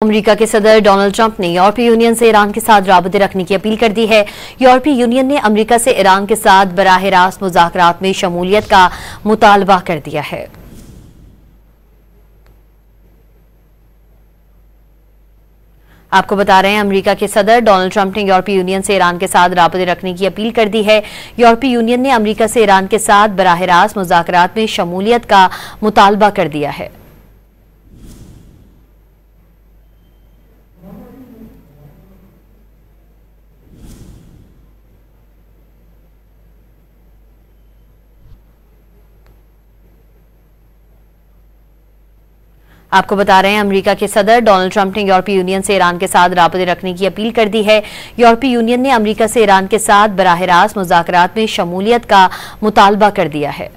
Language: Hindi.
अमेरिका के सदर डोनाल्ड ट्रंप ने यूरोपीय यूनियन से ईरान के साथ राबते रखने की अपील कर दी है। यूरोपीय यूनियन ने अमेरिका से ईरान के साथ बराह रास्त मुज़ाकरात में शमूलियत का मुतालबा कर दिया है। आपको बता रहे हैं, अमेरिका के सदर डोनाल्ड ट्रंप ने यूरोपीय यूनियन से ईरान के साथ राबते रखने की अपील कर दी है। यूरोपीय यूनियन ने अमेरिका से ईरान के साथ बराह रास्त मुज़ाकरात में शमूलियत का मुतालबा कर दिया है। आपको बता रहे हैं, अमेरिका के सदर डोनाल्ड ट्रंप ने यूरोपीय यूनियन से ईरान के साथ राबते रखने की अपील कर दी है। यूरोपीय यूनियन ने अमेरिका से ईरान के साथ बराह रास्त मुज़ाकरात में शमूलियत का मुतालबा कर दिया है।